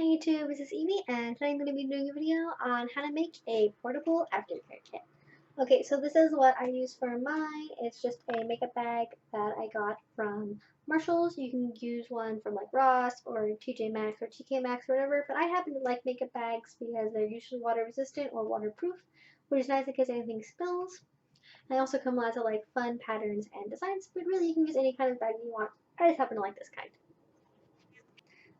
Hi YouTube, this is Evie, and today I'm going to be doing a video on how to make a portable aftercare kit. Okay, so this is what I use for mine. It's just a makeup bag that I got from Marshalls. You can use one from like Ross or TJ Maxx or TK Maxx or whatever, but I happen to like makeup bags because they're usually water resistant or waterproof, which is nice in case anything spills. They also come with lots of like fun patterns and designs, but really you can use any kind of bag you want. I just happen to like this kind.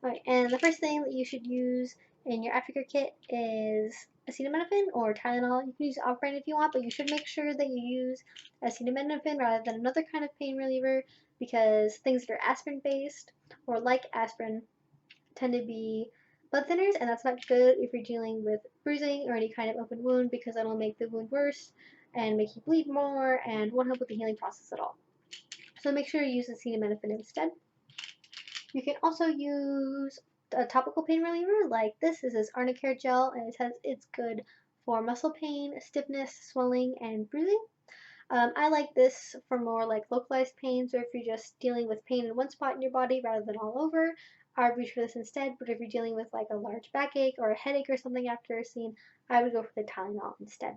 Alright, and the first thing that you should use in your aftercare kit is acetaminophen or Tylenol. You can use off-brand if you want, but you should make sure that you use acetaminophen rather than another kind of pain reliever because things that are aspirin-based or like aspirin tend to be blood thinners, and that's not good if you're dealing with bruising or any kind of open wound because that'll make the wound worse and make you bleed more and won't help with the healing process at all. So make sure you use acetaminophen instead. You can also use a topical pain reliever like this. This is Aftercare gel, and it's good for muscle pain, stiffness, swelling, and bruising. I like this for more like localized pain, so if you're just dealing with pain in one spot in your body rather than all over, I would reach for this instead. But if you're dealing with like a large backache or a headache or something after a scene, I would go for the Tylenol instead.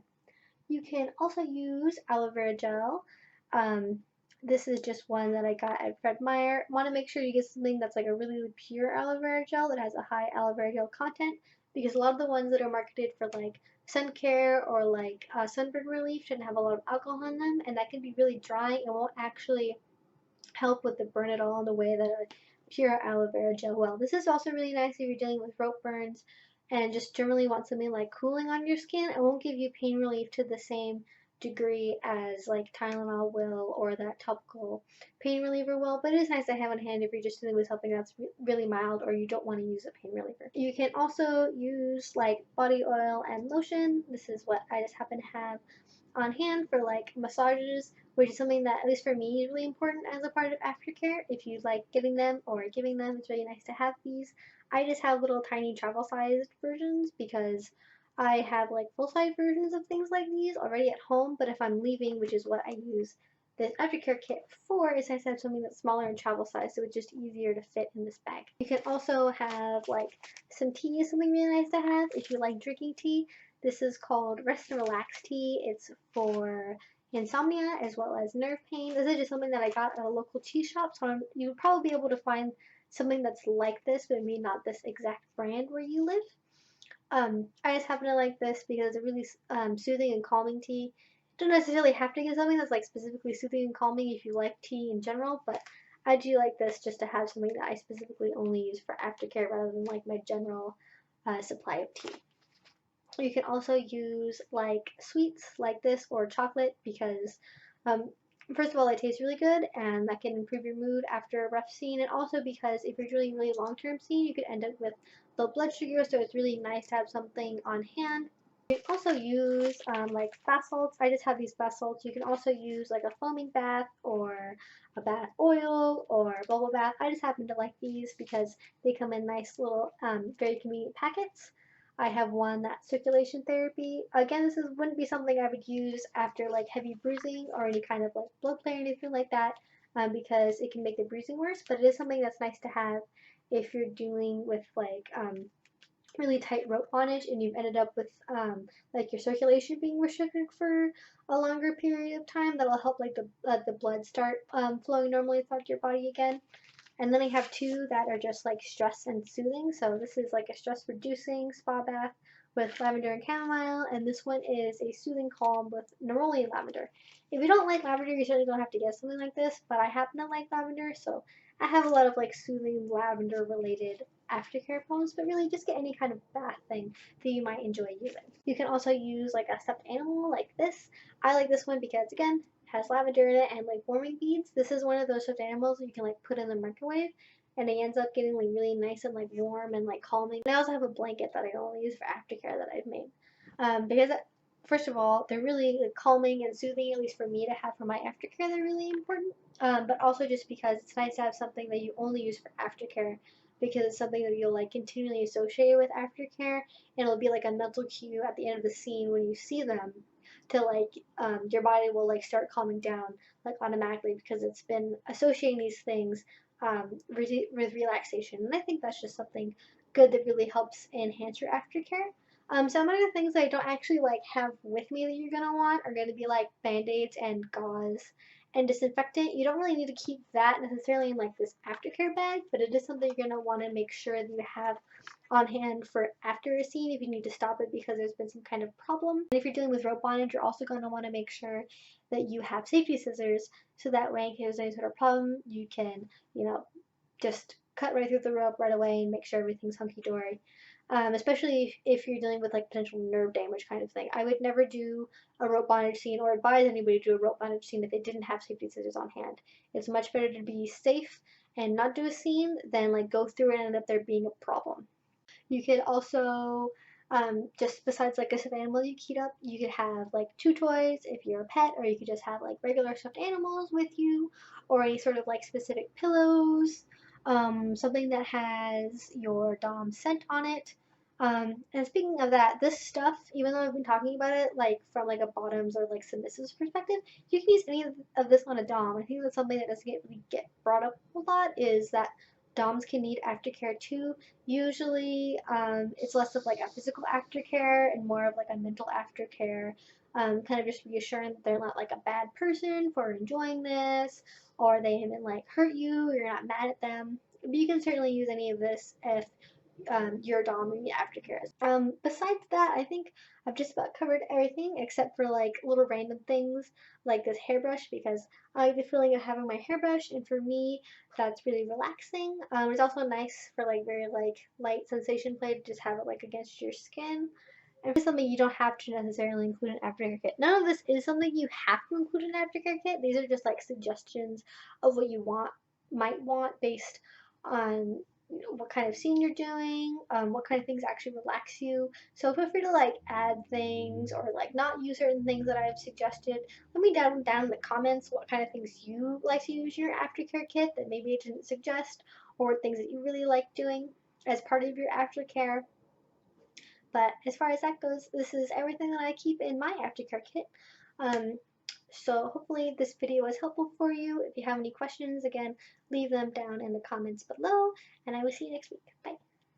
You can also use aloe vera gel. Um, this is just one that I got at Fred Meyer. Want to make sure you get something that's like a really pure aloe vera gel that has a high aloe vera gel content, because a lot of the ones that are marketed for like sun care or like sunburn relief shouldn't have a lot of alcohol in them, and that can be really drying and won't actually help with the burn at all in the way that a pure aloe vera gel will. This is also really nice if you're dealing with rope burns and just generally want something like cooling on your skin. It won't give you pain relief to the same degree as like Tylenol will or that topical pain reliever will, but it is nice to have on hand if you're just dealing with something that's really mild or you don't want to use a pain reliever. You can also use like body oil and lotion. This is what I just happen to have on hand for like massages, which is something that, at least for me, is really important as a part of aftercare. If you like getting them or giving them, it's really nice to have these. I just have little tiny travel sized versions because I have like full size versions of things like these already at home, but if I'm leaving, which is what I use this aftercare kit for, it's nice to have something that's smaller and travel size, so it's just easier to fit in this bag. You can also have like some tea is something really nice to have if you like drinking tea. This is called Rest and Relax Tea. It's for insomnia as well as nerve pain. This is just something that I got at a local tea shop, so you'll probably be able to find something that's like this, but maybe not this exact brand where you live. I just happen to like this because it's a really soothing and calming tea. You don't necessarily have to get something that's like specifically soothing and calming if you like tea in general, but I do like this just to have something that I specifically only use for aftercare rather than like my general supply of tea. You can also use like sweets like this or chocolate because um, first of all it tastes really good and that can improve your mood after a rough scene, and also because if you're doing really long-term scene you could end up with low blood sugar, so it's really nice to have something on hand. You can also use like bath salts. I just have these bath salts. You can also use like a foaming bath or a bath oil or bubble bath. I just happen to like these because they come in nice little very convenient packets. I have one that's circulation therapy. Again, wouldn't be something I would use after like heavy bruising or any kind of like blood play or anything like that, because it can make the bruising worse. But it is something that's nice to have if you're dealing with like really tight rope bondage and you've ended up with like your circulation being restricted for a longer period of time. That'll help like the blood start flowing normally throughout your body again. And then I have two that are just like stress and soothing. So this is like a stress reducing spa bath with lavender and chamomile, and this one is a soothing calm with neroli and lavender. If you don't like lavender, you certainly don't have to get something like this, but I happen to like lavender, so I have a lot of like soothing lavender related aftercare problems, but really just get any kind of bath thing that you might enjoy using. You can also use like a stuffed animal like this. I like this one because again, has lavender in it and like warming beads. This is one of those stuffed animals that you can like put in the microwave and it ends up getting like really nice and like warm and like calming. And I also have a blanket that I only use for aftercare that I've made. Because first of all, they're really like, calming and soothing, at least for me to have for my aftercare. They're really important. But also just because it's nice to have something that you only use for aftercare, because it's something that you'll like continually associate with aftercare, and it'll be like a mental cue at the end of the scene when you see them to like your body will like start calming down like automatically because it's been associating these things with relaxation. And I think that's just something good that really helps enhance your aftercare. Some of the things I don't actually like have with me that you're gonna want are gonna be like band-aids and gauze and disinfectant. You don't really need to keep that necessarily in like this aftercare bag, but it is something you're gonna want to make sure that you have on hand for after a scene if you need to stop it because there's been some kind of problem. And if you're dealing with rope bondage, you're also gonna want to make sure that you have safety scissors so that way in case there's any sort of problem, you can, you know, just cut right through the rope right away and make sure everything's hunky-dory. Especially if you're dealing with like potential nerve damage kind of thing. I would never do a rope bondage scene or advise anybody to do a rope bondage scene if they didn't have safety scissors on hand. It's much better to be safe and not do a scene than like go through it and end up there being a problem. You could also, just besides like a stuffed animal you keep up, you could have like two toys if you're a pet, or you could just have like regular stuffed animals with you, or any sort of like specific pillows, something that has your Dom scent on it. And speaking of that, this stuff, even though I've been talking about it like from like a bottoms or like submissives perspective, you can use any of this on a Dom. I think that's something that doesn't really get brought up a lot is that Doms can need aftercare too. Usually, it's less of like a physical aftercare and more of like a mental aftercare, kind of just reassuring that they're not like a bad person for enjoying this, or they haven't like hurt you, or you're not mad at them. But you can certainly use any of this if your dom and the aftercare. Besides that, I think I've just about covered everything except for like little random things like this hairbrush because I like the feeling of having my hairbrush, and for me, that's really relaxing. It's also nice for like very like light sensation play to just have it like against your skin. And for something you don't have to necessarily include an aftercare kit. None of this is something you have to include an aftercare kit. These are just like suggestions of what you might want based on what kind of scene you're doing, what kind of things actually relax you. So feel free to like add things or like not use certain things that I've suggested. Let me down in the comments what kind of things you like to use your aftercare kit that maybe I didn't suggest, or things that you really like doing as part of your aftercare. But as far as that goes, this is everything that I keep in my aftercare kit. Um, so hopefully this video was helpful for you. If you have any questions, again, leave them down in the comments below, and I will see you next week. Bye.